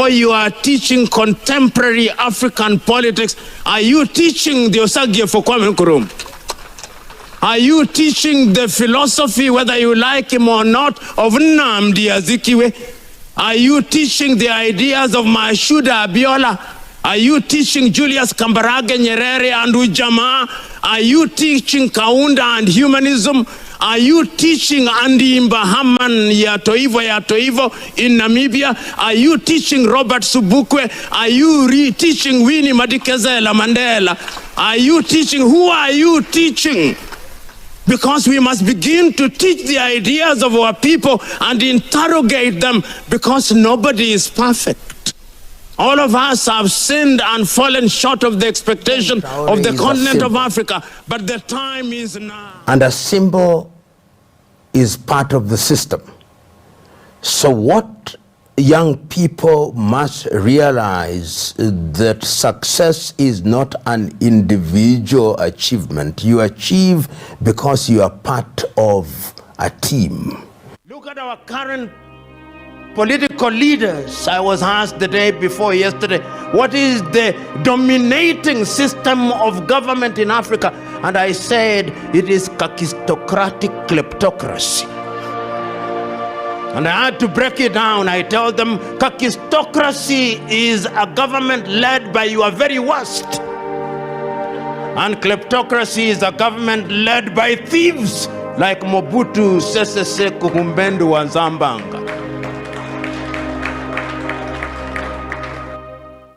or you are teaching contemporary African politics, are you teaching the Osagie for Kwame Nkrumah? Are you teaching the philosophy, whether you like him or not, of Nnamdi Azikiwe? Are you teaching the ideas of Mashuda Abiola? Are you teaching Julius Kambarage Nyerere and Ujamaa? Are you teaching Kaunda and humanism? Are you teaching Andy Mbahaman Yatoivo in Namibia? Are you teaching Robert Subukwe? Are you teaching Winnie Madikizela Mandela? Are you teaching? Who are you teaching? Because we must begin to teach the ideas of our people and interrogate them, because nobody is perfect. All of us have sinned and fallen short of the expectation of the continent of Africa, but the time is now. And a symbol is part of the system. So what young people must realize that success is not an individual achievement. You achieve because you are part of a team. Look at our current political leaders. I was asked the day before yesterday, what is the dominating system of government in Africa? And I said, it is kakistocratic kleptocracy. And I had to break it down. I tell them, kakistocracy is a government led by your very worst. And kleptocracy is a government led by thieves like Mobutu Sese Seko Humbendu wa Zambanga.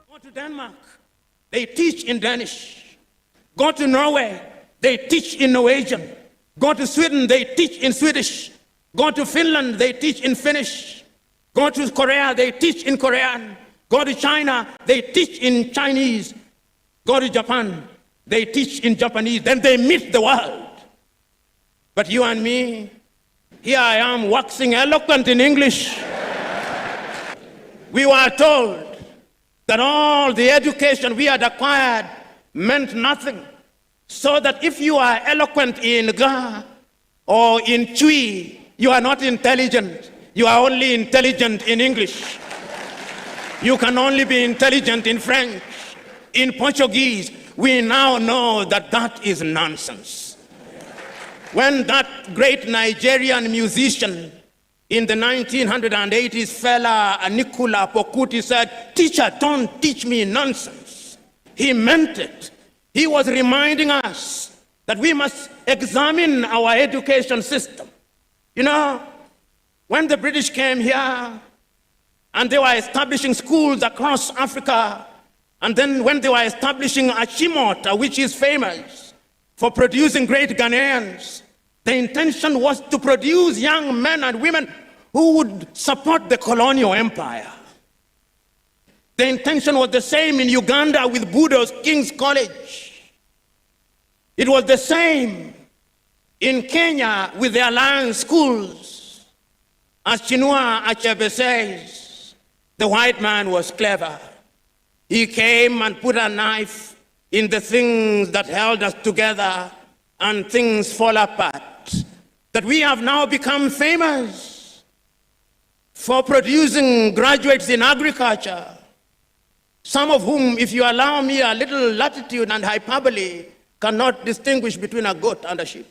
Go to Denmark, they teach in Danish. Go to Norway, they teach in Norwegian. Go to Sweden, they teach in Swedish. Go to Finland, they teach in Finnish. Go to Korea, they teach in Korean. Go to China, they teach in Chinese. Go to Japan, they teach in Japanese. Then they meet the world. But you and me, here I am waxing eloquent in English. We were told that all the education we had acquired meant nothing. So that if you are eloquent in Ga or in Chui, you are not intelligent. You are only intelligent in English. You can only be intelligent in French, in Portuguese. We now know that that is nonsense. When that great Nigerian musician in the 1980s, fella Nicola Pokuti said, "Teacher, don't teach me nonsense." He meant it. He was reminding us that we must examine our education system. You know, when the British came here and they were establishing schools across Africa, and then when they were establishing Achimota, which is famous for producing great Ghanaians, the intention was to produce young men and women who would support the colonial empire. The intention was the same in Uganda with Budo's King's College. It was the same in Kenya with the Alliance schools. As Chinua Achebe says, the white man was clever. He came and put a knife in the things that held us together, and things fall apart. That we have now become famous for producing graduates in agriculture, some of whom, if you allow me a little latitude and hyperbole, cannot distinguish between a goat and a sheep.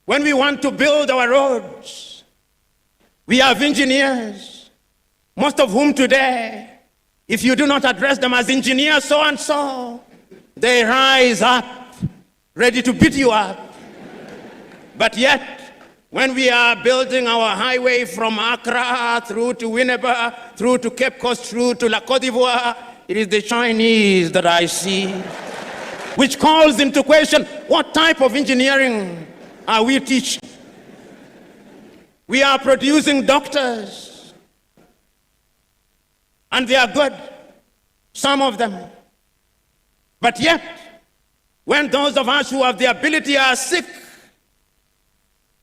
When we want to build our roads, we have engineers, most of whom today, if you do not address them as engineer so and so, they rise up, ready to beat you up. But yet, when we are building our highway from Accra through to Winneba, through to Cape Coast, through to La Côte d'Ivoire, it is the Chinese that I see, which calls into question, what type of engineering are we teaching? We are producing doctors, and they are good, some of them. But yet, when those of us who have the ability are sick,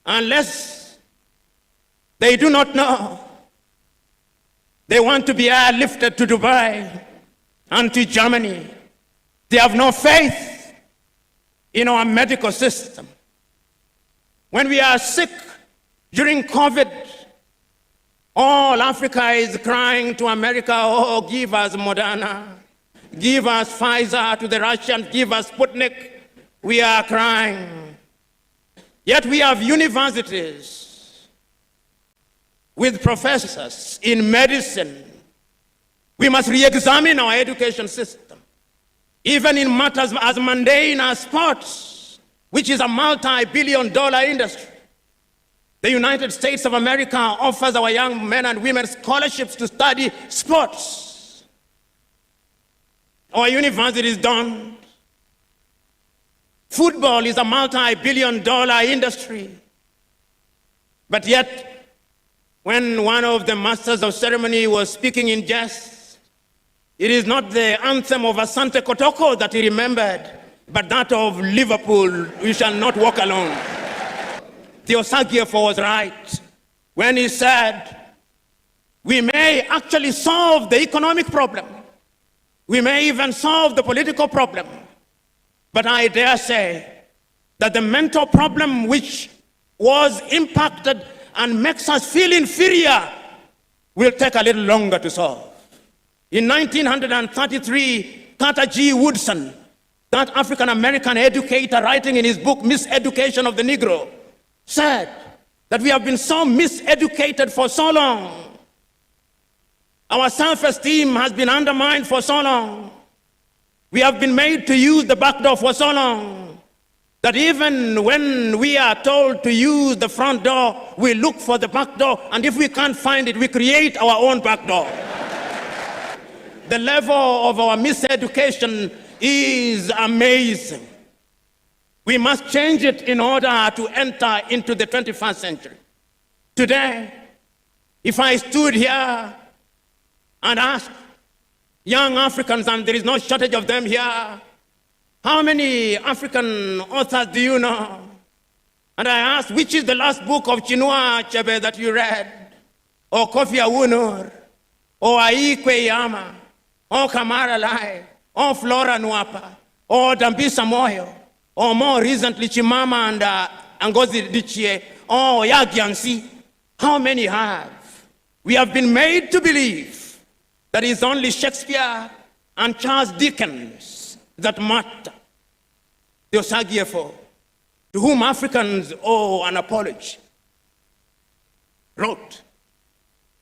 unless they do not know, they want to be airlifted to Dubai and to Germany. They have no faith in our medical system. When we are sick during COVID, All Africa is crying to America, oh, give us Moderna, give us Pfizer, to the Russians, give us Sputnik. We are crying. Yet we have universities with professors in medicine. We must re-examine our education system, even in matters as mundane as sports, which is a multi-billion-dollar industry. The United States of America offers our young men and women scholarships to study sports. Our universities don't. Football is a multi-billion-dollar industry. But yet, when one of the masters of ceremony was speaking in jest, it is not the anthem of Asante Kotoko that he remembered, but that of Liverpool, we shall not walk alone. Adekye was right when he said, we may actually solve the economic problem. We may even solve the political problem. But I dare say that the mental problem which was impacted and makes us feel inferior will take a little longer to solve. In 1933, Carter G. Woodson, that African-American educator writing in his book, Miseducation of the Negro, said that we have been so miseducated for so long. Our self-esteem has been undermined for so long. We have been made to use the back door for so long that even when we are told to use the front door, we look for the back door, and if we can't find it, we create our own back door. The level of our miseducation is amazing. We must change it in order to enter into the 21st century. Today, if I stood here and asked young Africans, and there is no shortage of them here, how many African authors do you know? And I asked, which is the last book of Chinua Achebe that you read? Or Kofi Awunor? Or Aikwe Yama? Or Kamara Lai? Or Flora Nwapa? Or Dambisa Moyo? Or more recently, Chimama and Ngozi Adichie, or Yagiansi. How many have? We have been made to believe that it's only Shakespeare and Charles Dickens that matter. Adekye, to whom Africans owe an apology, wrote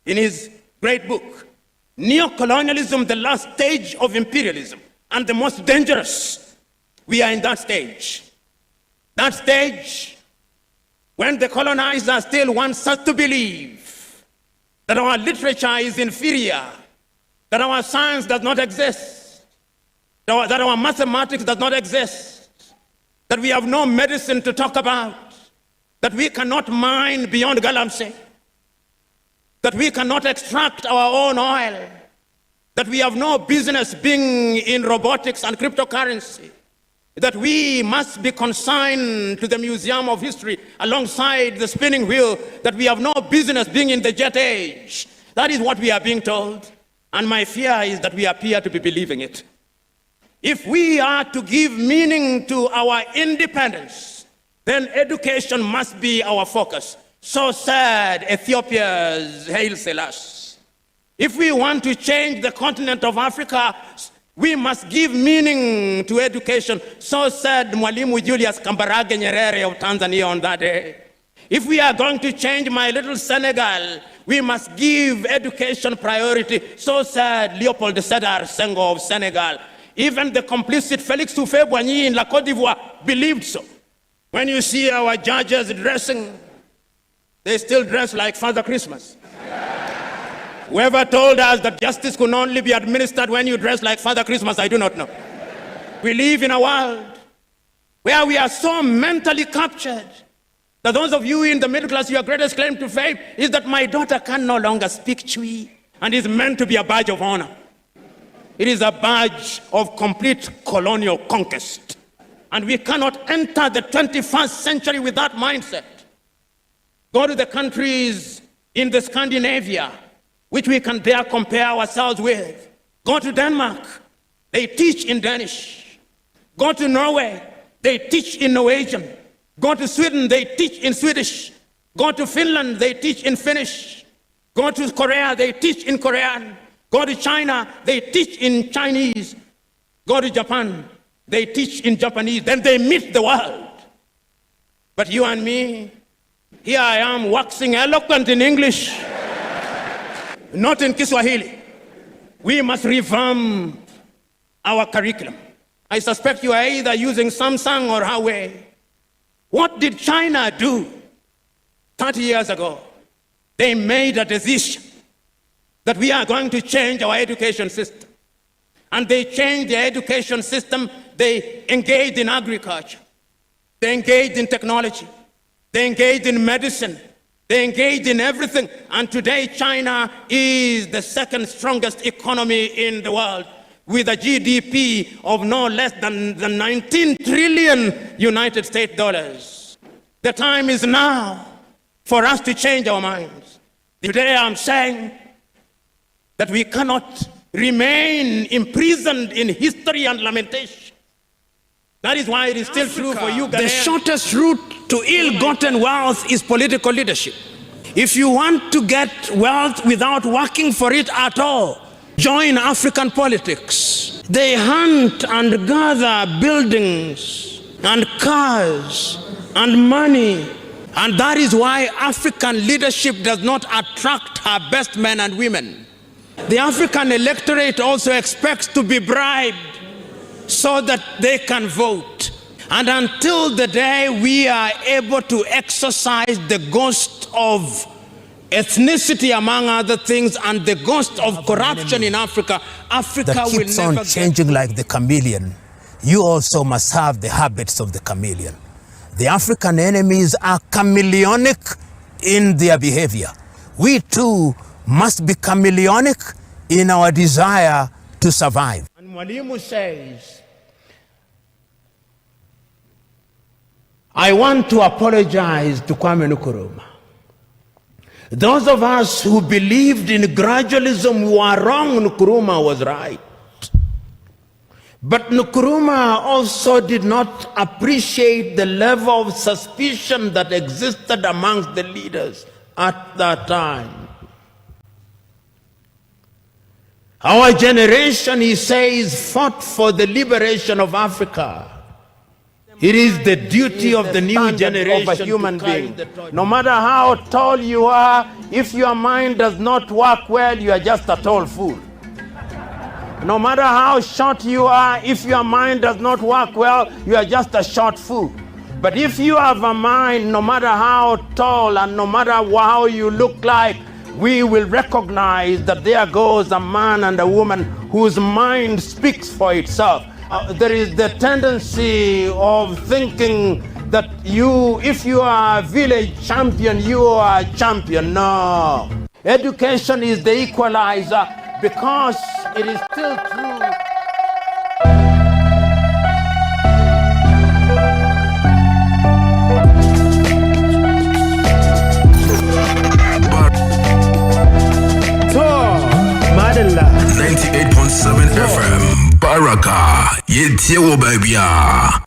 in his great book, Neocolonialism, the last stage of imperialism, and the most dangerous. We are in that stage. That stage when the colonizer still wants us to believe that our literature is inferior, that our science does not exist, that our mathematics does not exist, that we have no medicine to talk about, that we cannot mine beyond Galamsey, that we cannot extract our own oil, that we have no business being in robotics and cryptocurrency, that we must be consigned to the Museum of History alongside the spinning wheel, that we have no business being in the jet age. That is what we are being told. And my fear is that we appear to be believing it. If we are to give meaning to our independence, then education must be our focus. So said Ethiopia's Haile Selassie. If we want to change the continent of Africa, we must give meaning to education. So said Mwalimu Julius Kambarage Nyerere of Tanzania on that day. If we are going to change my little Senegal, we must give education priority. So said Leopold Sédar Senghor of Senegal. Even the complicit Félix Houphouët-Boigny in La Côte d'Ivoire believed so. When you see our judges dressing, they still dress like Father Christmas. Whoever told us that justice could only be administered when you dress like Father Christmas, I do not know. We live in a world where we are so mentally captured that those of you in the middle class, your greatest claim to fame is that my daughter can no longer speak Chui, and is meant to be a badge of honor. It is a badge of complete colonial conquest. And we cannot enter the 21st century with that mindset. Go to the countries in the Scandinavia, which we can dare compare ourselves with. Go to Denmark, they teach in Danish. Go to Norway, they teach in Norwegian. Go to Sweden, they teach in Swedish. Go to Finland, they teach in Finnish. Go to Korea, they teach in Korean. Go to China, they teach in Chinese. Go to Japan, they teach in Japanese. Then they meet the world. But you and me, here I am waxing eloquent in English, not in Kiswahili. We must revamp our curriculum. I suspect you are either using Samsung or Huawei. What did China do 30 years ago? They made a decision that we are going to change our education system. And they changed their education system. They engaged in agriculture. They engaged in technology. They engaged in medicine. They engaged in everything. And today, China is the second strongest economy in the world, with a GDP of no less than 19 trillion United States dollars. The time is now for us to change our minds. Today, I'm saying that we cannot remain imprisoned in history and lamentation. That is why it is still true for you, Ghanaians. The shortest route to ill-gotten wealth is political leadership. If you want to get wealth without working for it at all, join African politics. They hunt and gather buildings and cars and money. And that is why African leadership does not attract her best men and women. The African electorate also expects to be bribed so that they can vote. And until the day we are able to exercise the ghost of ethnicity, among other things, and the ghost of corruption in Africa, Africa that keeps will never on changing like the chameleon. You also must have the habits of the chameleon. The African enemies are chameleonic in their behavior. We too must be chameleonic in our desire to survive. And Mwalimu says, I want to apologize to Kwame Nkrumah. Those of us who believed in gradualism were wrong. Nkrumah was right. But Nkrumah also did not appreciate the level of suspicion that existed amongst the leaders at that time. Our generation, he says, fought for the liberation of Africa. It is the duty of the new generation of a human being. No matter how tall you are, if your mind does not work well, you are just a tall fool. No matter how short you are, if your mind does not work well, you are just a short fool. But if you have a mind, no matter how tall and no matter how you look like, we will recognize that there goes a man and a woman whose mind speaks for itself. There is the tendency of thinking that if you are a village champion, you are a champion. No. Education is the equalizer, because it is still true. Madalla 98.7 FM Baraka Yetiewo Babia.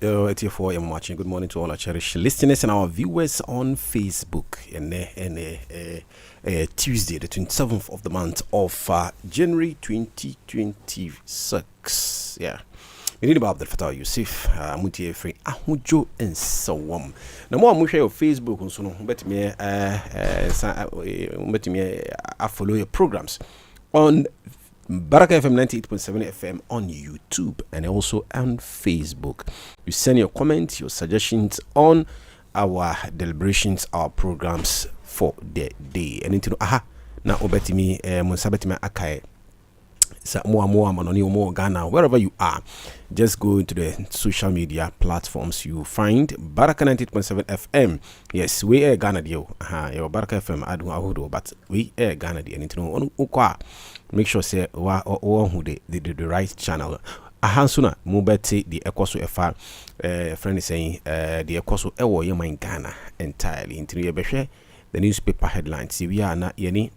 Yo, 84 I'm watching. Good morning to all our cherished listeners and our viewers on Facebook. And Tuesday, the 27th of the month of January 2026. Yeah. We need about the Fatah Yusuf, Mutie Free, Ahujo, and so on. No more, I'm share Facebook and so on. Bet me, I follow your programs on Baraka FM 98.7 FM on YouTube and also on Facebook. You send your comments, your suggestions on our deliberations, our programs for the day. And into now obetimi musabetimi akai sa more manoni more Ghana, wherever you are, just go into the social media platforms. You find Baraka 98.7 FM. Yes, we are Ghana dio. Your Baraka FM adu ahudo, but we are Ghana dio. And into ukwa make sure say wa who the right channel. Ahansuna mubeti the ekwaso efa friend is saying the ekwaso ewo yema in Ghana entirely. Into the newspaper headlines. See, we are not any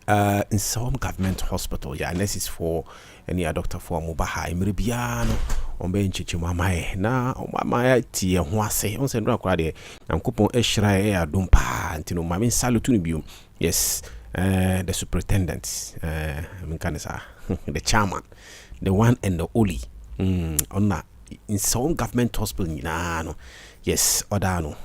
in some government hospital. Yeah, unless it's for any doctor for Mubaha Imribiano ombe nchichi mamae na mamae tie ho ase on se ndra kwa de Nyankopon ehira e adom pa ntino mame salutu ni biom. Yes, the superintendent, Minkanesa, the chairman, the one and the only. On that in some government hospital, no, yes, Odano,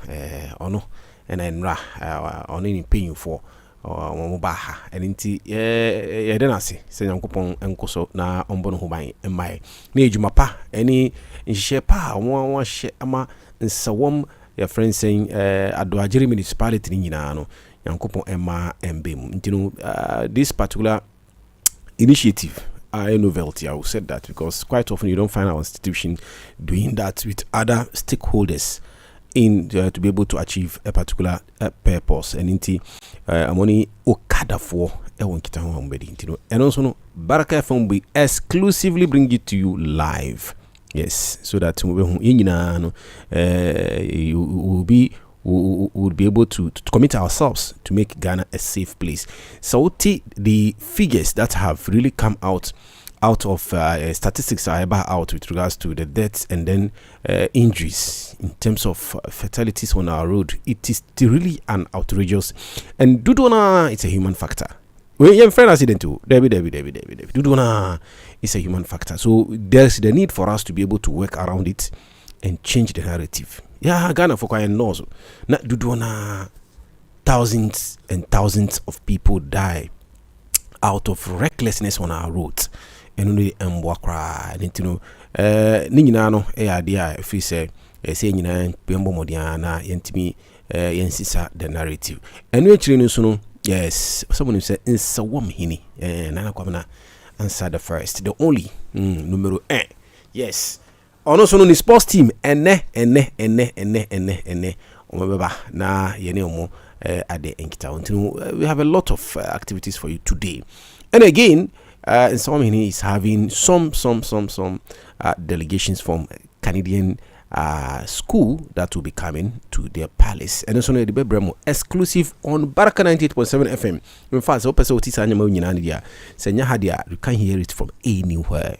ono, and then on any paying for Mobaha, and inti, then I say, Yankopon and Koso na ombono hubai and my need you mapa, any in shepa, one shema, and sawam, your friend saying, Adwajiri municipality in Yinano. Yankopon Emma Mbem. You know, this particular initiative, a novelty. I will say that because quite often you don't find our institution doing that with other stakeholders in to be able to achieve a particular purpose. And inti money okada for and also no Baraka FM will exclusively bring it to you live. Yes, so that you will be. We would be able to commit ourselves to make Ghana a safe place. So the figures that have really come out of statistics are ever out with regards to the deaths and then injuries in terms of fatalities on our road. It is really an outrageous, and Dudona, it's a human factor. When you're friend accident too, Debbie. Dudona is a human factor. So there's the need for us to be able to work around it and change the narrative. Yeah, Ghana for quite knows. Not do thousands and thousands of people die out of recklessness on our roads. And only cry. And you know, Ninano, idea if we say Nina, Pembo Modiana, Yentimi, Yensisa, the narrative. And we actually know, yes, someone who said, it's a woman, Hini, and Nana Kwamana answer the first, the only numero 1. Yes. Ono so no ni sports team ene omebeba na yene omo ade enkita until we have a lot of activities for you today. And again, in some is having some delegations from Canadian school that will be coming to their palace. And also the Bebremo exclusive on Baraka 98.7 FM. In fact, so person otisa nyama nyina dia senya hadia, you can hear it from anywhere.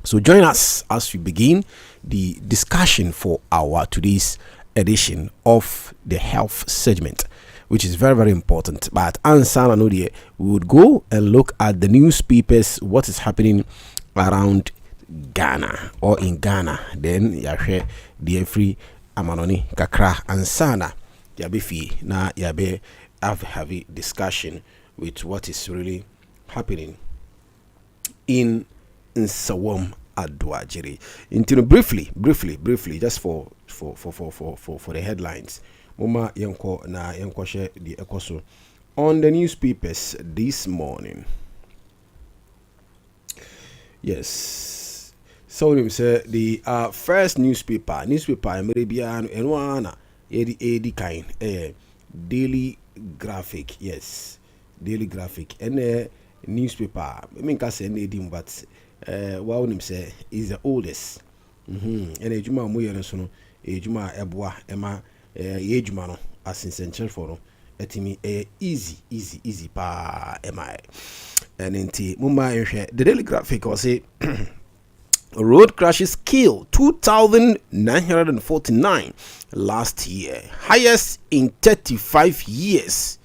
So join us as we begin the discussion for our today's edition of the health segment, which is very, very important. But Ansan Anodie, we would go and look at the newspapers, what is happening around Ghana or in Ghana. Then Yahwe the free Amanoni Kakra Ansana Yabifi na Yabe have heavy discussion with what is really happening in Sawam Adwajiri. Into briefly, just for the headlines. Moma Yanko na Yanko share the ekoso on the newspapers this morning. Yes. So we say the first newspaper Meribian and one edi kind Daily Graphic. Yes. Daily Graphic and newspaper. I mean, can say anything, but what him say is the oldest. And ejuma moye no so no ejuma eboa ema ejuma no asensenche for no etimi easy pa ema and enti mumma ehwe the Daily Graphic or say road crashes kill 2,949 last year, highest in 35 years.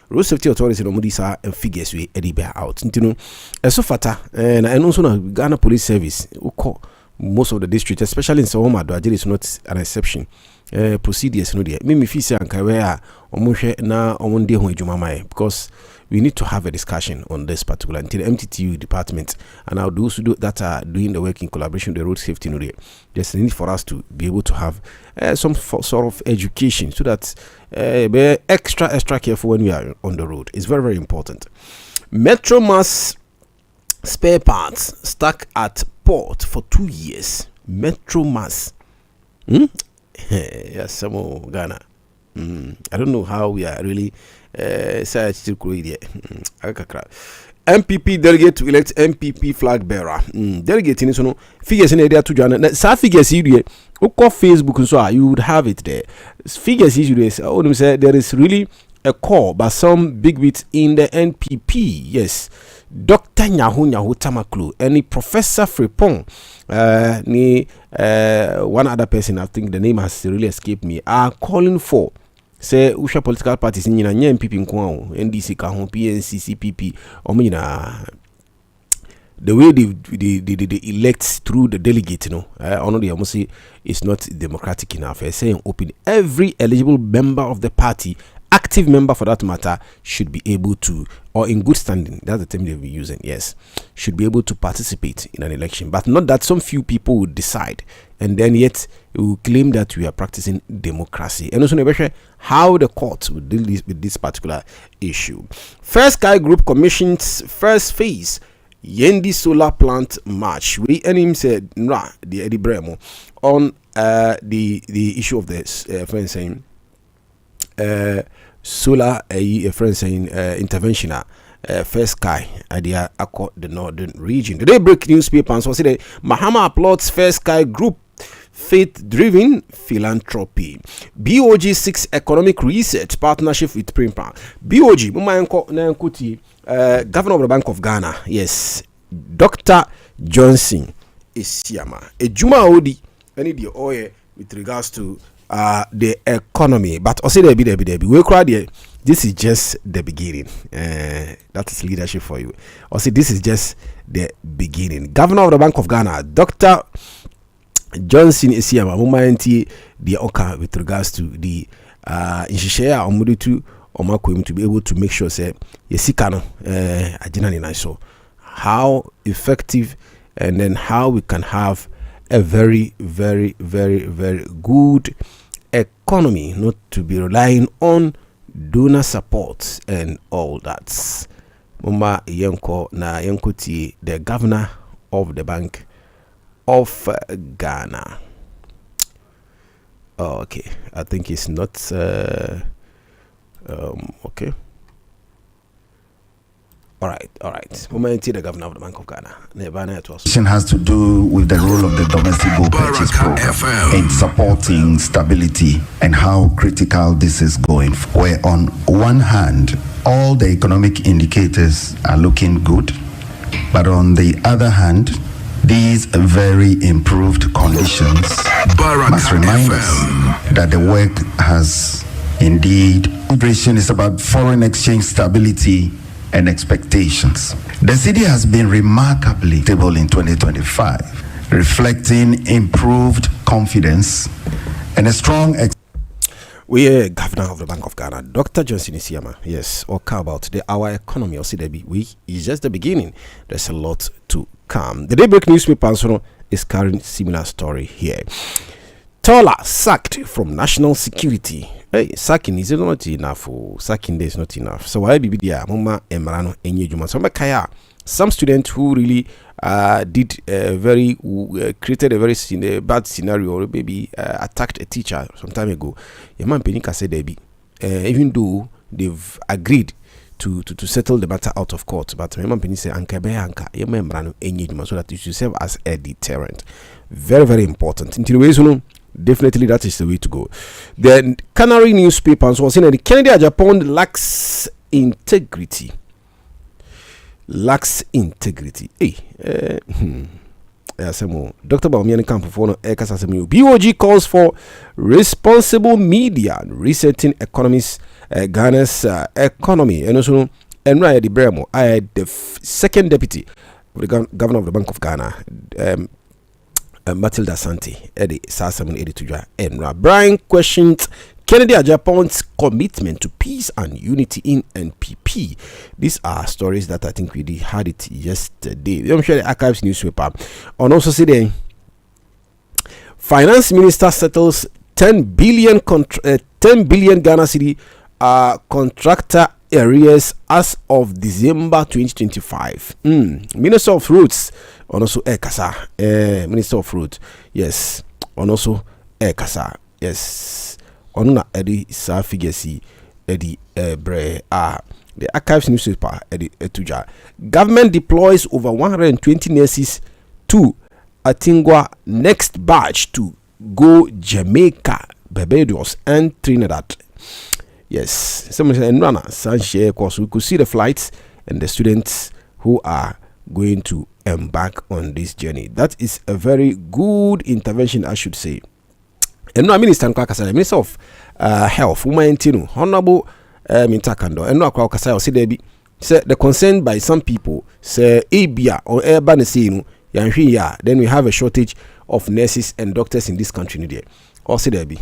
Road safety authorities no mudisa and figures we edibe out. Ntino eso fata and also na Ghana Police Service uko most of the districts, especially in Sawoma Adwajiri, is not an exception. Procedures no there. Me fi say anka we a omonhwe na omonde ho adwuma mai because we need to have a discussion on this particular until the MTTU department and now those that are doing the work in collaboration with the road safety no there. There's a need for us to be able to have some sort of education so that be extra careful when we are on the road. It's very, very important. Metro Mass spare parts stuck at port for 2 years. Metro Mass. Yes, some more Ghana. I don't know how we are really MPP delegate to elect MPP flag bearer. Delegate in so figures in area to join. Sa figures you Facebook so you would have it there. Figures you say there is really a call by some bigwigs in the NPP. Yes, Dr. Nyahu Tamaklu, any Professor Fripong, one other person, I think the name has really escaped me, are calling for say usha political parties in NPP nko NDC ka ho PNC CPP the way they elect through the delegate, honestly, I must say it's not democratic enough. Saying open, every eligible member of the party, active member for that matter, should be able to, or in good standing, that's the term they'll be using, yes, should be able to participate in an election. But not that some few people would decide and then yet we will claim that we are practicing democracy. And also how the court will deal with this particular issue. First Sky Group commissions first phase Yendi solar plant march. We and him said the Eddie Bremo on the issue of this friend saying solar friend saying interventioner First Sky at the northern region. The Daybreak newspaper and so say Mahama applauds First Sky Group faith-driven philanthropy. BOG 6 economic research partnership with Primpa. BOG Governor of the Bank of Ghana, yes, Dr. Johnson Isiama. Ejuma Odi, any the oil with regards to the economy. But also there be. We cry there. This is just the beginning. That is leadership for you. Also, this is just the beginning. Governor of the Bank of Ghana, Dr. Johnson Isiama, Mumayanti the Oka with regards to the Inshishaya Omuditu Omakwim to be able to make sure say Yesikano Ajinani Naiso how effective and then how we can have a very, very, very, very good economy, not to be relying on donor support and all that. Mama Yenko na Yenkoti, the governor of the Bank of Ghana. Okay, I think it's not okay. All right. Moment the governor of the Bank of Ghana. Has to do with the role of the domestic gold purchase program in supporting stability and how critical this is going. Where on one hand, all the economic indicators are looking good, but on the other hand, these very improved conditions must remind us that the work has indeed. Migration is about foreign exchange stability and expectations. The city has been remarkably stable in 2025, reflecting improved confidence and a strong we are Governor of the Bank of Ghana, Dr. Johnson Isiama. Yes, or about our economy or CDB. Is just the beginning. There's a lot to come. The Daybreak newspaper is carrying similar story here. Tola sacked from national security. Hey, sacking is not enough. Sacking there is not enough. So why be there? Mama Emrano Enyejuma. So kaya some student who really did created a very bad scenario or maybe attacked a teacher some time ago. Yaman Penika said even though they've agreed to settle the matter out of court, but Yaman Penika said anka Yaman Emrano Enyejuma so that it should serve as a deterrent. Very, very important. Definitely that is the way to go. The Canary newspaper was saying that the Kennedy Japan lacks integrity. Dr. Baumian Campofono Ekasasemu. BOG calls for responsible media and resetting Ghana's economy. And also Nhyira the Bremo, the second deputy of the governor of the Bank of Ghana, Matilda Santi, Eddie Sasamun Edituja, Enra. Brian questions Kennedy Japan's commitment to peace and unity in NPP. These are stories that I think we had it yesterday. I'm sure the Archives newspaper. And also see the Finance Minister settles 10 billion Ghana cedi contractor arrears as of December 2025. Minister of Roads on also Ekasa. Minister of Roads, yes. On also Ekasa, yes. On Eddie Safigesi, Eddie Bre. The Archives newspaper, Eddie Etuja. Government deploys over 120 nurses to Atingwa next batch to go Jamaica, Barbados, and Trinidad. Yes, some runner Sanche course. We could see the flights and the students who are going to embark on this journey. That is a very good intervention, I should say. And no Minister Kwakasa, Minister of Health, Woman Tinu, Honorable Mintakando, and no Kwakasa, say there be the concern by some people say Abia or Urbanism, Yanhia, then we have a shortage of nurses and doctors in this country. Also there be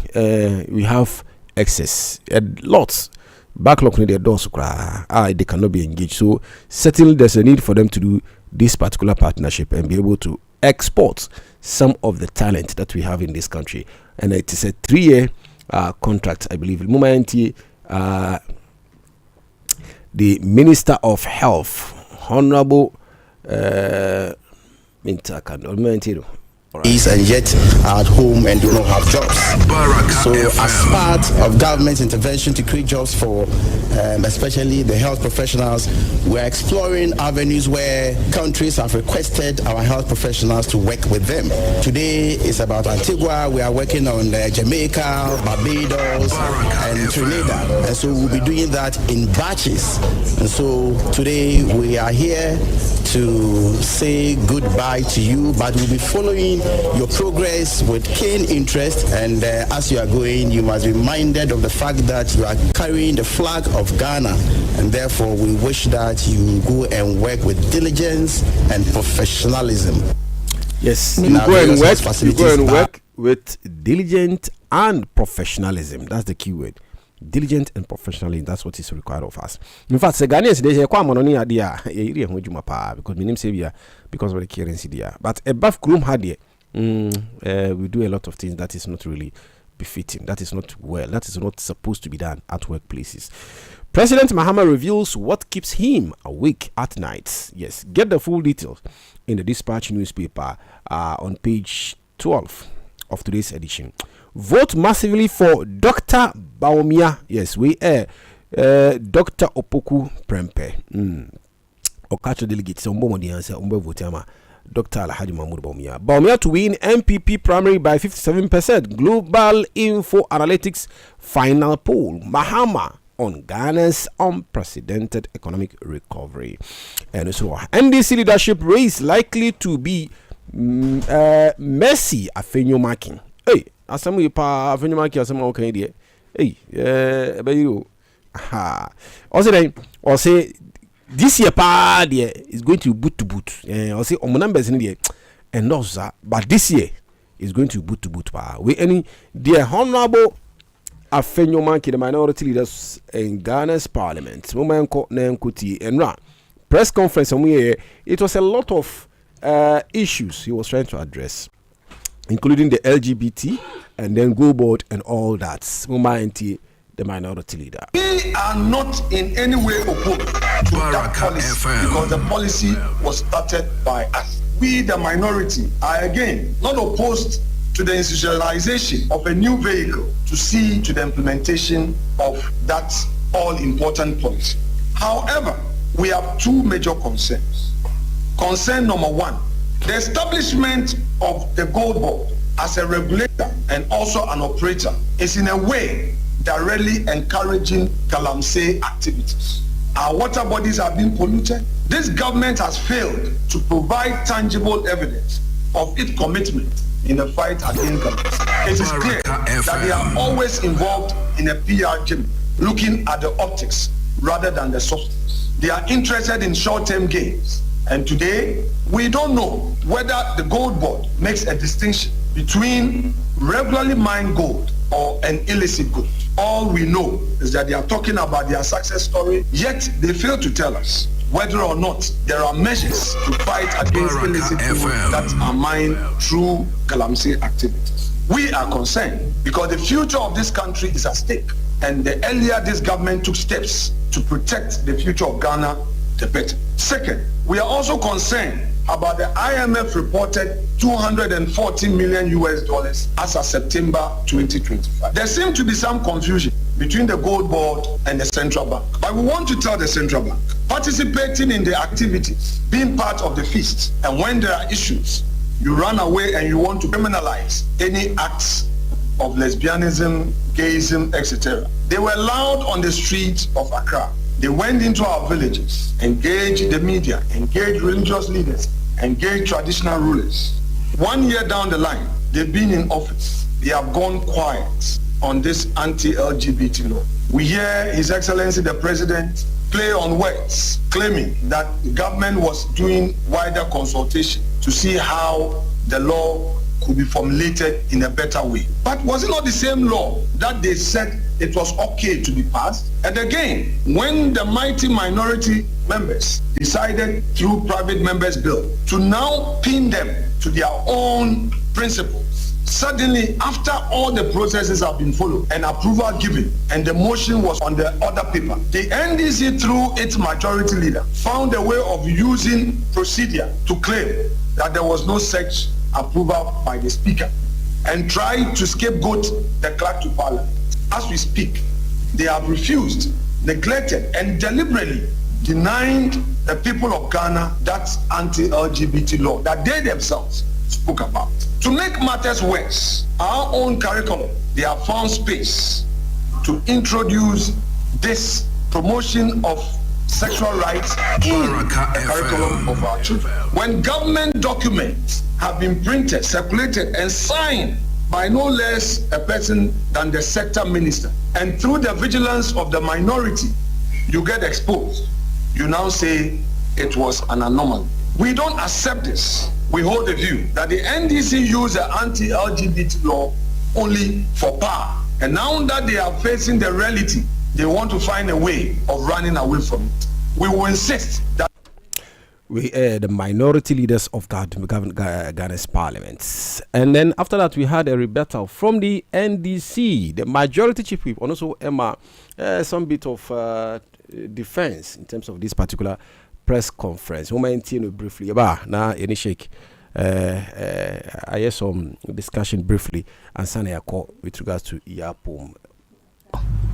we have excess lots backlog in their doors they cannot be engaged, so certainly there's a need for them to do this particular partnership and be able to export some of the talent that we have in this country. And it is a 3-year contract, I believe. The Minister of Health, Honorable Mintakando, and yet are at home and do not have jobs. So as part of government intervention to create jobs for especially the health professionals, we're exploring avenues where countries have requested our health professionals to work with them. Today is about Antigua. We are working on Jamaica, Barbados, and Trinidad. And so we'll be doing that in batches. And so today we are here to say goodbye to you, but we'll be following your progress with keen interest, and as you are going, you must be minded of the fact that you are carrying the flag of Ghana, and therefore we wish that you go and work with diligence and professionalism. Yes, you go and work with diligence and professionalism. That's the key word. Diligent and professionally, that's what is required of us. In fact, the Ghanaians they say kwama no ni idea because my name say because of the currency there. But above groom had we do a lot of things that is not really befitting. That is not well. That is not supposed to be done at workplaces. President Mahama reveals what keeps him awake at night. Yes, get the full details in the Dispatch newspaper on page 12 of today's edition. Vote massively for Dr. Baumia. Yes, we are Dr. Opoku Prempe. Okacho delegates on Bomo answer Votama. Dr. Alhaji Mahmoud Baumia. Baumia to win MPP primary by 57%. Global Info Analytics final poll. Mahama on Ghana's unprecedented economic recovery. And so NDC leadership race likely to be Mercy Afenyo marking. Hey, asamu ipa Afenyo marking asamu okay there. Hey, you. Ha. Also then, or say this year pa there is going to boot to boot. Or say on numbers in there, and not that, but this year is going to boot to boot pa. We any the honorable Afenyo marking, the minority leaders in Ghana's parliament. Momenko Nenkuti and Ra press conference on it was a lot of issues he was trying to address, including the LGBT and then go board and all that. The minority leader. We are not in any way opposed to that policy because the policy was started by us. We, the minority, are again not opposed to the institutionalization of a new vehicle to see to the implementation of that all-important policy. However, we have two major concerns. Concern number one, the establishment of the gold board as a regulator and also an operator is in a way directly encouraging galamsey activities. Our water bodies are being polluted. This government has failed to provide tangible evidence of its commitment in the fight against galamsey. It is clear that they are always involved in a PR game, looking at the optics rather than the substance. They are interested in short-term gains. And today, we don't know whether the gold board makes a distinction between regularly mined gold or an illicit gold. All we know is that they are talking about their success story, yet they fail to tell us whether or not there are measures to fight against illicit gold that are mined through galamsey activities. We are concerned because the future of this country is at stake, and the earlier this government took steps to protect the future of Ghana, the better. Second, we are also concerned about the IMF reported $240 million as of September 2025. There seems to be some confusion between the gold board and the central bank. But we want to tell the central bank, participating in the activities, being part of the feast, and when there are issues, you run away and you want to criminalize any acts of lesbianism, gayism, etc. They were loud on the streets of Accra. They went into our villages, engaged the media, engaged religious leaders, engaged traditional rulers. 1 year down the line, they've been in office. They have gone quiet on this anti-LGBT law. We hear His Excellency the President play on words, claiming that the government was doing wider consultation to see how the law could be formulated in a better way. But was it not the same law that they said it was okay to be passed? And again, when the mighty minority members decided through private members' bill to now pin them to their own principles, suddenly after all the processes have been followed and approval given and the motion was on the other paper, the NDC through its majority leader found a way of using procedure to claim that there was no such approval by the speaker and tried to scapegoat the clerk to parliament. As we speak, they have refused, neglected and deliberately denied the people of Ghana that anti-LGBT law that they themselves spoke about. To make matters worse, our own curriculum, they have found space to introduce this promotion of sexual rights in the curriculum of our children. When government documents have been printed, circulated, and signed by no less a person than the sector minister, and through the vigilance of the minority, you get exposed. You now say it was an anomaly. We don't accept this. We hold the view that the NDC used the anti-LGBT law only for power. And now that they are facing the reality, they want to find a way of running away from it. We will insist that we the minority leaders of Ghana's parliament. And then after that, we had a rebuttal from the NDC, the majority chief whip, and also Emma, some bit of defense in terms of this particular press conference. Briefly, now any shake. I had some discussion briefly and Sanya call with regards to Yapum.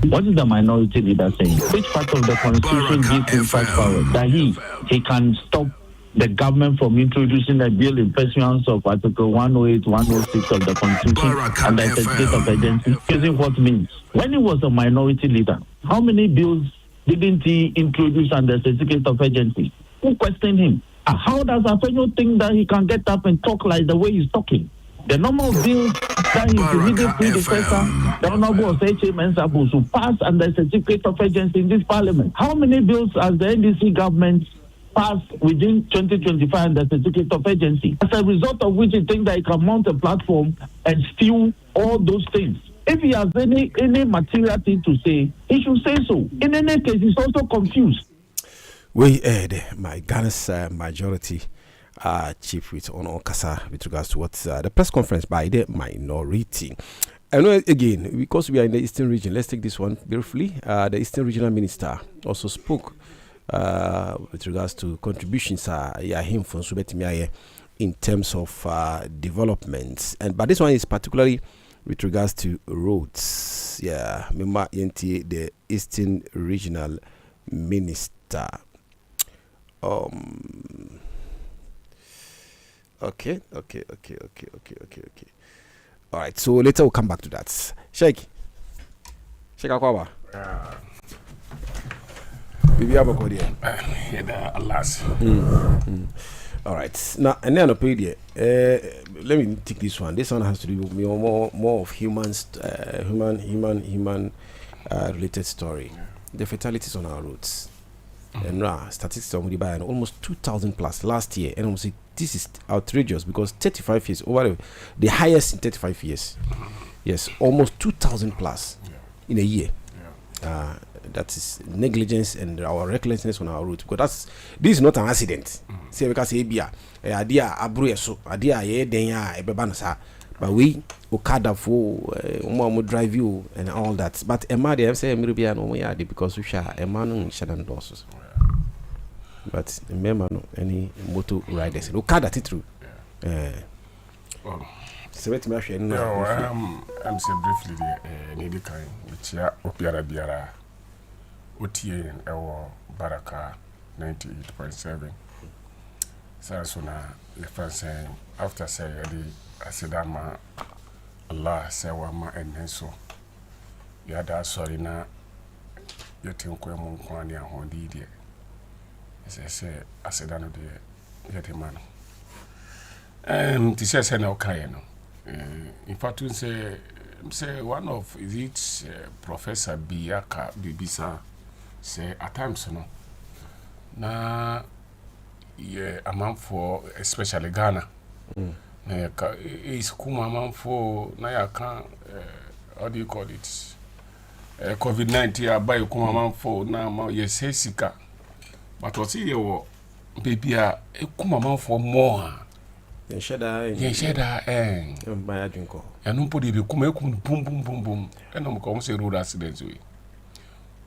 What is the minority leader saying? Which part of the constitution gives him such power that he can stop the government from introducing a bill in pursuance of Article 108, 106 of the Constitution and the certificate of agency, using what means? When he was a minority leader, how many bills didn't he introduce under certificate of agency? Who questioned him? How does Afenyo think that he can get up and talk like the way he's talking? The normal bills that his immediate predecessor, the Honorable H.A. Mensah, to pass under certificate of agency in this parliament. How many bills has the NDC government passed within 2025 under certificate of agency? As a result of which he thinks that he can mount a platform and steal all those things. If he has any material thing to say, he should say so. In any case, he's also confused. We my Ghana's majority chief with Ono Kasa with regards to what's the press conference by the minority. And again, because we are in the Eastern region, let's take this one briefly. The Eastern Regional Minister also spoke with regards to contributions him from Subetimiaye in terms of developments. But this one is particularly with regards to roads. Yeah, Mima Yenti, the Eastern Regional Minister. Okay. All right, so later we'll come back to that. Sheikh Akwawa. Bibi Abokodi. Yeah, alas. All right. Now, and then let me take this one. This one has to do with more of human related story. The fatalities on our roads. And statistics on by almost 2,000 plus last year, and almost this is outrageous because 35 years over the highest in 35 years. Yes, almost 2,000 plus in a year. That is negligence and our recklessness on our route, because this is not an accident. Say because idea abru so idea ye denya ebeba sa, but we okada for drive you and all that. But Emma they say Mirubia no yard because we share Emma no shadan doses. But remember no any motor riders okada titru. So let me share no. I'm saying briefly the need kind which ya opiara biara OTA our Baraka 98.7. So na the first after say the asidama Allah say wama enen so yada sorry na yetin ko mu kwa ni ahondi die say aseda no de yete man ti say na okay no in fact say one of it Professor Biaka Bibisa say at times no na a man for especially Ghana is kuma man for na ya kan how do you call it COVID-19 abai kuma man for na ma yes sika but what see you baby a kuma man for more yen sheda buy drinko enu podi be kuma ekum bum bum bum bum eno mo ko say road accident we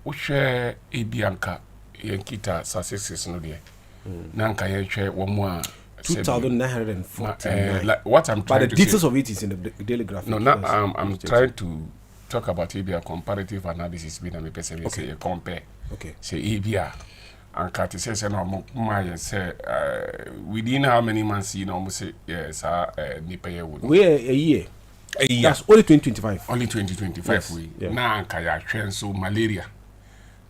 wo hwe ebianka yen kita successes no de nanka yen hwe wo mo a 2,940 like what I'm trying but the to details say, of it is in the daily graphic. no now I'm trying to talk about ebia comparative analysis be na me person say compare say ebia and cat says no my say within how many months you know say yes nipa ye wo we a year that's only 2025 yes. We na anka ya hwen so malaria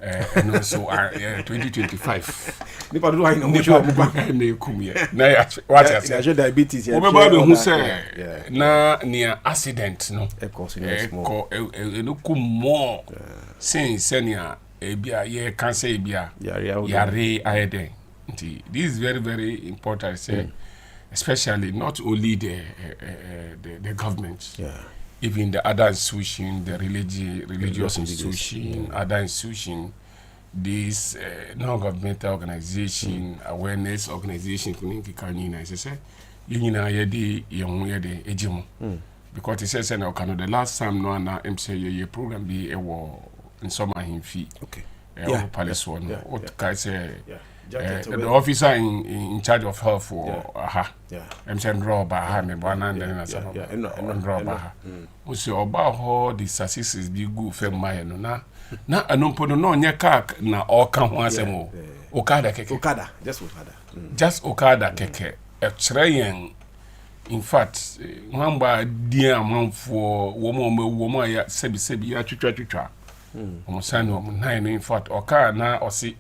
and also 2025 nipa do I know much about na kum ye na ya what I say diabetes we be who say na near accident no no kum more since senior ebia ye cancer ebia yare ayede nti this is very very important say especially not only the government even the other institution the religious institution other institution this non-governmental organization awareness organization kuninki kanina say yina yede yede ejimo because it says na okano the last time no na say ye program be in summer him fee palace one what can say the officer in charge of health for saying draw ba ha me bwana ndene na draw ba ha we say oba ho the statistics be good for my no na anompo no nya car na oka ho asemo okada keke just okada keke yen in fact nwamba di amanfo wo mo ya sebi ya twitwa omusano nine in fact oka na osi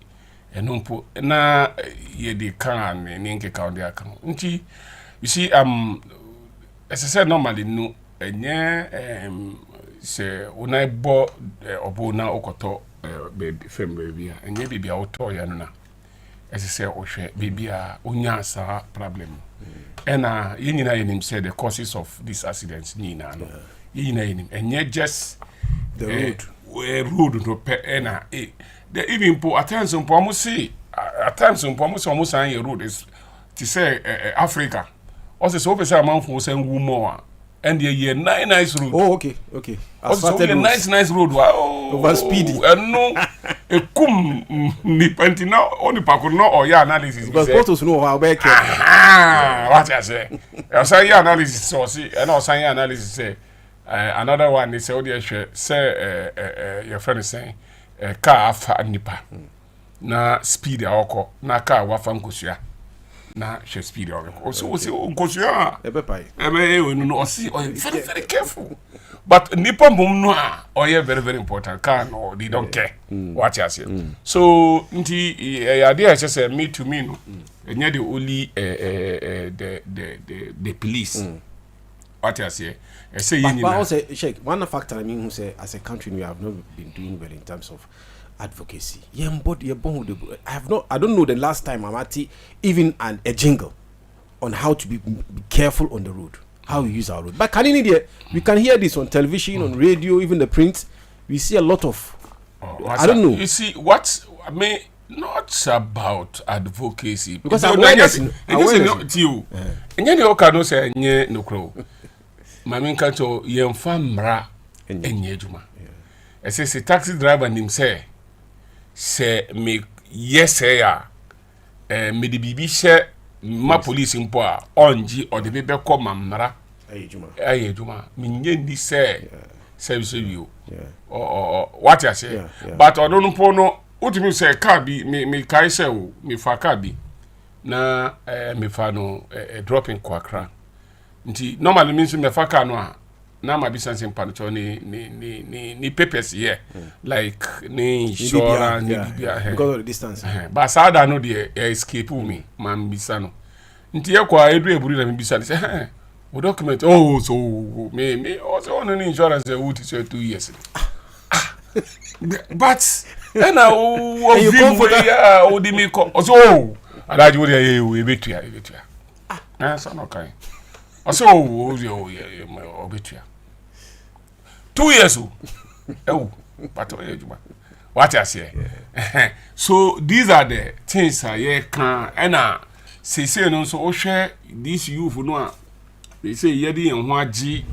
enompo na ye de kan ni nke ka on aka nti you see as I said normally no enye se unai bo obo na okoto baby fem baby enye baby a oto ya no na as I say ohwe baby a onya sa problem ena yenyina yenim say the causes of these accidents ni na no yenyina yenim enye just the road no pe ena the even po at times almost on your road is to say Africa also so be say man for say more and the year nice road okay also nice road over speedy no e kum ni pantina oni pa no or ya analysis because photos no how back what I say ya analysis so see and also ya analysis say another one is say your friend is saying car afa nipa na speed awoko na car wafa nkosua na she speed awoko so nkosua no osi very very careful but nipa mum no a very very important car no they don't care what you say so nti idea is say me to me no enya the only the police what you say say but also Sheikh one factor I mean who say as a country we have not been doing well in terms of advocacy. I don't know the last time I'm at even a jingle on how to be careful on the road, how we use our road. But can we can hear this on television, on radio, even the print. We see a lot of I don't know. You see what I mean, not about advocacy because awareness you and you can say no crow. Mami kanto yemfa mra enye adwuma. Ese taxi driver nim say me yes ya me de bibi hye ma police mpo a onji o de bebe ko mamra aye adwuma me nye ndi say service view what you say but odon mpo no utimi say car bi me kai say o me fa car bi na me fa no dropping kwakra nti normally means me fa car no a na ma business in panicho ni papers here like ni insurance ni bibia because of the distance but sada no dey escape me man bisa no nti e kwa edu eburu na me bisa say o document so me also on insurance e would say 2 years but and you come for that o di me ko so alaji wo dey e betua so no kai so o betua 2 years but what I say so these are the things I can and say no so share this youth no they say yedi en ho agi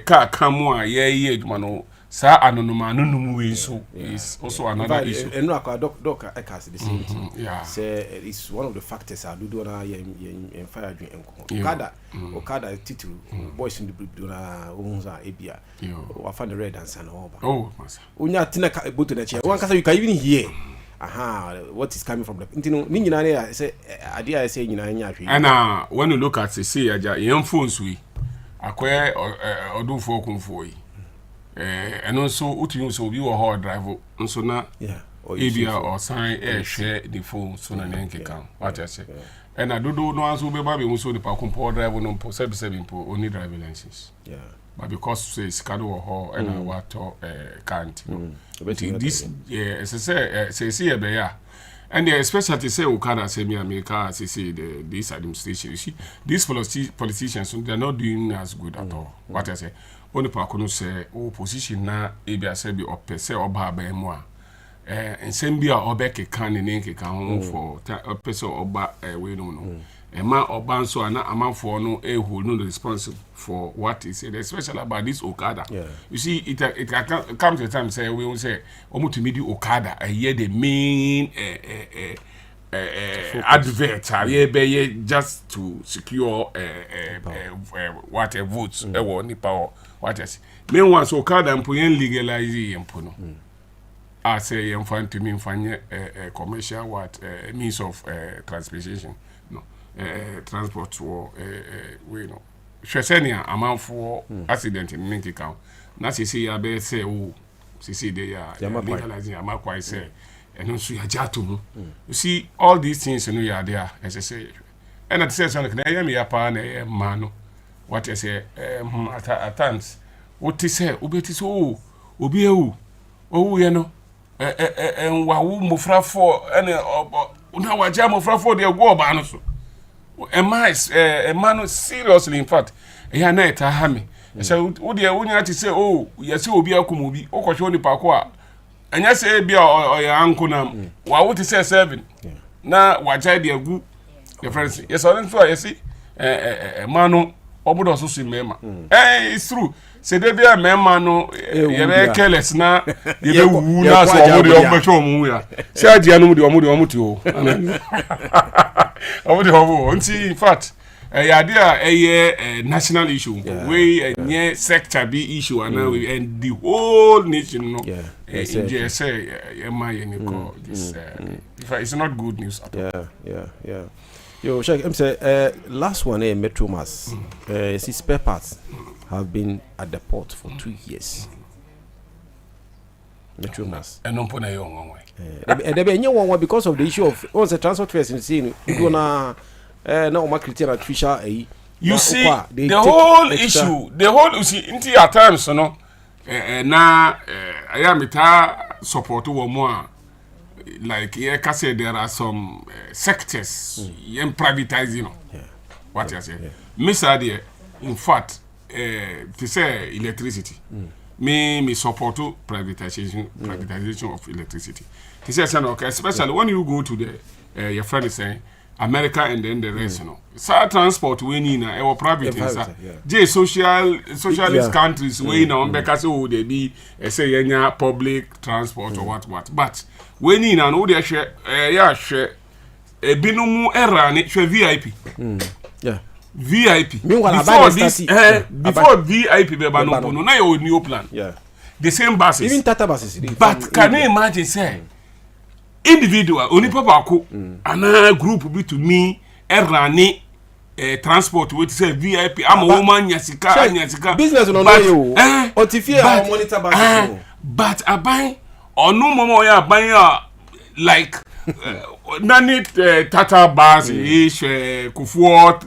ka kamu a ye adwuma no sa anonoma anonum we so is also another issue enu akwa doc I can say the same thing yeah say it's one of the factors I do na ye fire adwin enko okada title boys in the do na ohunza ebia wa find the red and san over unya tina ka boto na che one kasa you can even hear what is coming from the ntino ni nyina na say ade I say nyina nya ahwe and when you look at say aja yem phones we akwa odufo kunfo yi and also utu so bi wo hard drive nso na ebia or sign share the phone so na nenke kan what I say and adodo no anso be ba be so the pa compo drive no po 77 po only driving license but because say skado wo ho and what can't this say be ya and especially to say Okada say me America say this administration you see these politicians they are not doing as good at all what I say only pa kono say opposition na ebia say be opese oba ba mu a ensem bia obeke kan ne nke kan ho for opese oba we no Emma Obanso and Amanfo no who no responsible for what is said, especially about this Okada. You see, it comes to a time say we will say almost to meet Okada, I hear the main advert just to secure what votes power what is. Meanwhile, Okada and Puyen legalize Yempono. I say I'm fine to me find commercial what means of transportation. Transport for we know Shesenia amount for accident in Ninki count. Now she say I better say she they are legalizing Amakwai say and also ya jatu. You see all these things you know you are there as I say and at the same time can me apa na man what I say at times what he say obeti so obi ewu you know and wa wo mofra for and una wa ja mofra for dey go oba no so a man seriously in fact ya na eta ha me so wo de wonya ti say yes obi akomobi o kwhwe oni pa ko a anya say bia oya anko na wa wo ti say 7 na wa ja de agu your friends yes on so yes man obodo so so mema it's true say dey bia mema no ye be careless na ye be wu na so obodo o be show mu ya say adia no de omodo ti o in fact a national issue we near sector be issue and the whole nation no say it's not good news at all. Yo Sheikh I'm say last one Metro Mass see spare parts have been at the port for 2 years. Metro Mass and no put a young one there be one because of the issue of the transport fares in scene you na my criteria artificial you see the whole issue you see into at times no na I am support one more like can say there are some sectors privatizing what you say miss idea in fact to say electricity me support privatization of electricity. He says, okay, especially when you go to the your friend is saying America and then the rest, you know. Sa transport we need na our private J socialist countries we na because they be say any public transport or what. But we need na no dey share share ebinumu era ni share VIP. VIP. Before this, before VIP be no na your new plan. The same buses. Even Tata buses. But can you imagine say individual only papa ko ana group be to me erani transport with say VIP am woman nyasika business no you otifie our monitor basis but aban onu momo ya aban like nani Tata bus ish Kufuor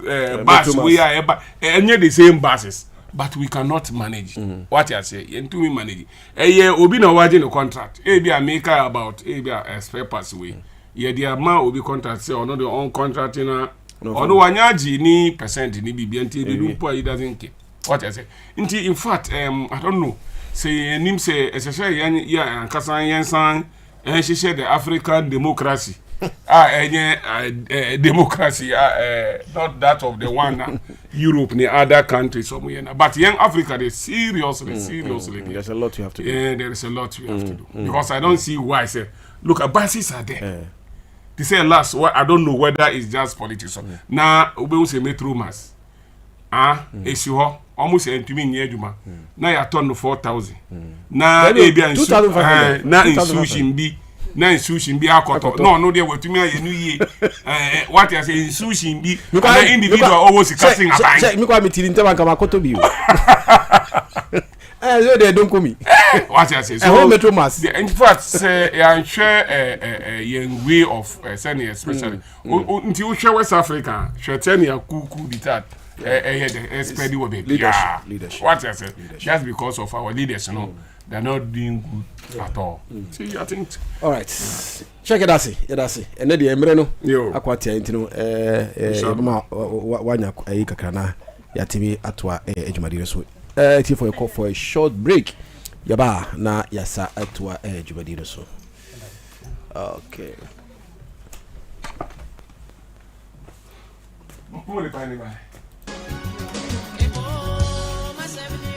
bus we are any the same buses but we cannot manage what you say into we manage obi na waje no contract be America about be spare parts we ye dia ma obi contract say ono the on contract na ono wanyaji ni percent ni bibia nti be do he doesn't care what you say nti in fact I don't know say nim say especially ya kasan yensan share the African democracy democracy not that of the one Europe and other countries somewhere but young Africa they seriously there's a lot you have to do. There is a lot you have to do because I don't see why say look at bases are there they say last I don't know whether it's just politics now we say metro mass issue almost entimi nye adwuma na ya ton 4,000 na ebia 2,500 na institution bi na institution bi akoto no dey wetumi ayenu ye what you say institution bi na individual always casting aban check me kwa mitiri ntema kama akoto bi so they don't come what you say so metro mass in fact say ya share yen way of sending especially until we share West Africa share ten ya kuku bitat spread the leadership. What I said, just because of our leaders, you know, they're not doing good at all. See, I think. All right, check it out, see. And then the Emreno, Aquatia, ma wanya kakana yatimi atwa ejumadiro so. It's for a call for a short break. Yaba na yasa atwa ejumadiro so. Okay. Who will find